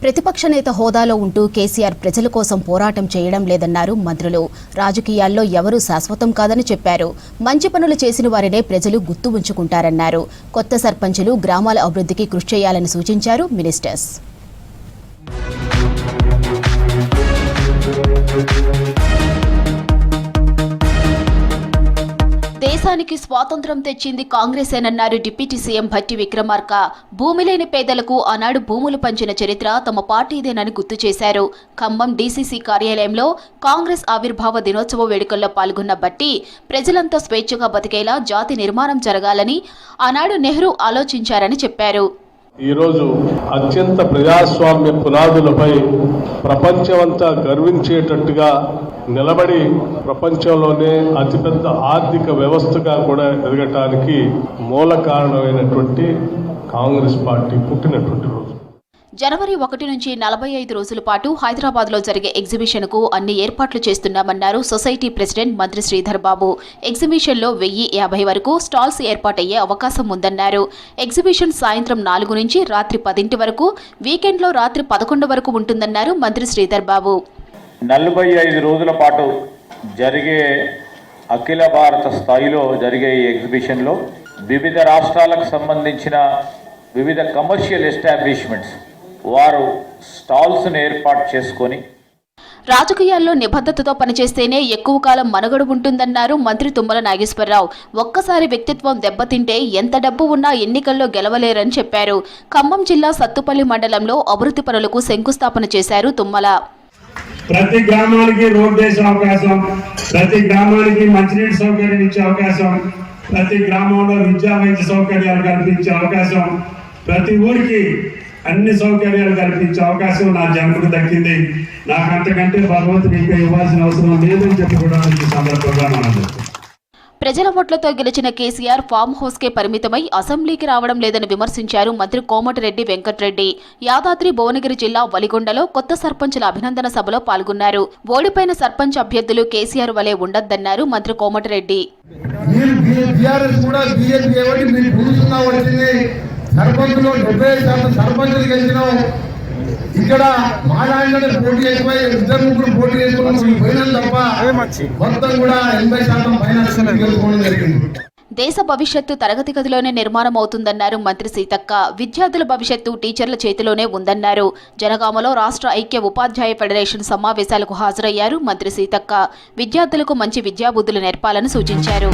ప్రతిపక్ష నేత హోదాలో ఉంటూ కేసీఆర్ ప్రజల కోసం పోరాటం చేయడం లేదన్నారు మంత్రులు. రాజకీయాల్లో ఎవరూ శాశ్వతం కాదని చెప్పారు. మంచి పనులు చేసిన వారినే ప్రజలు గుర్తు ఉంచుకుంటారన్నారు. కొత్త సర్పంచులు గ్రామాల అభివృద్ధికి కృషి చేయాలని సూచించారు మినిస్టర్స్. దేశానికి స్వాతంత్ర్యం తెచ్చింది కాంగ్రెసేనన్నారు డిప్యూటీ సీఎం భట్టి విక్రమార్క. భూమి లేని పేదలకు ఆనాడు భూములు పంచిన చరిత్ర తమ పార్టీదేనని గుర్తు చేశారు. ఖమ్మం డీసీసీ కార్యాలయంలో కాంగ్రెస్ ఆవిర్భావ దినోత్సవ వేడుకల్లో పాల్గొన్న భట్టి ప్రజలంతా స్వేచ్ఛగా బతికేలా జాతి నిర్మాణం జరగాలని ఆనాడు నెహ్రూ ఆలోచించారని చెప్పారు. ఈరోజు అత్యంత ప్రజాస్వామ్య పునాదులపై ప్రపంచమంతా గర్వించేటట్టుగా నిలబడి ప్రపంచంలోనే అతిపెద్ద ఆర్థిక వ్యవస్థగా కూడా ఎదగటానికి మూల కారణమైనటువంటి కాంగ్రెస్ పార్టీ పుట్టినటువంటి రోజు. జనవరి 1 నుంచి 45 రోజుల పాటు హైదరాబాద్లో జరిగే ఎగ్జిబిషన్కు అన్ని ఏర్పాట్లు చేస్తున్నామన్నారు సొసైటీ ప్రెసిడెంట్ మంత్రి శ్రీధర్ బాబు. ఎగ్జిబిషన్లో 1050 వరకు స్టాల్స్ ఏర్పాటయ్యే అవకాశం ఉందన్నారు. ఎగ్జిబిషన్ సాయంత్రం 4 నుంచి రాత్రి 10 వరకు, వీకెండ్లో రాత్రి 11 వరకు ఉంటుందన్నారు మంత్రి శ్రీధర్ బాబు. 45 రోజుల పాటు జరిగే అఖిల భారత స్థాయిలో జరిగే ఈ ఎగ్జిబిషన్లో వివిధ రాష్ట్రాలకు సంబంధించిన వివిధ కమర్షియల్ ఎస్టాబ్లిష్మెంట్స్ వారు స్టాల్స్ను ఏర్పాటు చేసుకొని రాజకీయాల్లో నిబద్ధతతో పనిచేస్తేనే ఎక్కువ కాలం మనుగడ ఉంటుందన్నారు మంత్రి తుమ్మల నాగేశ్వరరావు. ఒక్కసారి వ్యక్తిత్వం దెబ్బతింటే ఎంత డబ్బు ఉన్నా ఎన్నికల్లో గెలవలేరని చెప్పారు. ఖమ్మం జిల్లా సత్తుపల్లి మండలంలో అభివృద్ధి పనులకు శంకుస్థాపన చేశారు తుమ్మల. ప్రతి గ్రామానికి రోడ్ వేసే అవకాశం, ప్రతి గ్రామానికి మంచినీటి సౌకర్యం ఇచ్చే అవకాశం, ప్రతి గ్రామంలో విద్యా వైద్య సౌకర్యాలు కల్పించే అవకాశం, ప్రతి ఊరికి అన్ని సౌకర్యాలు కల్పించే అవకాశం నా జన్మకు దక్కింది. నాకు అంతకంటే భగవంతుడు ఇంకా ఇవ్వాల్సిన అవసరం లేదని చెప్పి కూడా ఈ సందర్భంగా మనం ప్రజల ఓట్లతో గెలిచిన కేసీఆర్ ఫామ్ హౌస్కే పరిమితమై అసెంబ్లీకి రావడం లేదని విమర్శించారు మంత్రి కోమటిరెడ్డి వెంకటరెడ్డి. యాదాద్రి భువనగిరి జిల్లా వలిగొండలో కొత్త సర్పంచుల అభినందన సభలో పాల్గొన్నారు. ఓడిపోయిన సర్పంచ్ అభ్యర్థులు కేసీఆర్ వలె ఉండొద్దన్నారు మంత్రి కోమటిరెడ్డి. ఇక్కడ మాట్లాడిన పోటీ అయిపోయి 2-3 పోటీ చేసుకుని పోయినా తప్ప మొత్తం కూడా 80% పైన గెలుచుకోవడం జరిగింది. దేశ భవిష్యత్తు తరగతి గదిలోనే నిర్మాణం అవుతుందన్నారు మంత్రి సీతక్క. విద్యార్థుల భవిష్యత్తు టీచర్ల చేతిలోనే ఉందన్నారు. జనగామలో రాష్ట్ర ఐక్య ఉపాధ్యాయ ఫెడరేషన్ సమావేశాలకు హాజరయ్యారు మంత్రి సీతక్క. విద్యార్థులకు మంచి విద్యాబుద్ధులు నేర్పాలని సూచించారు.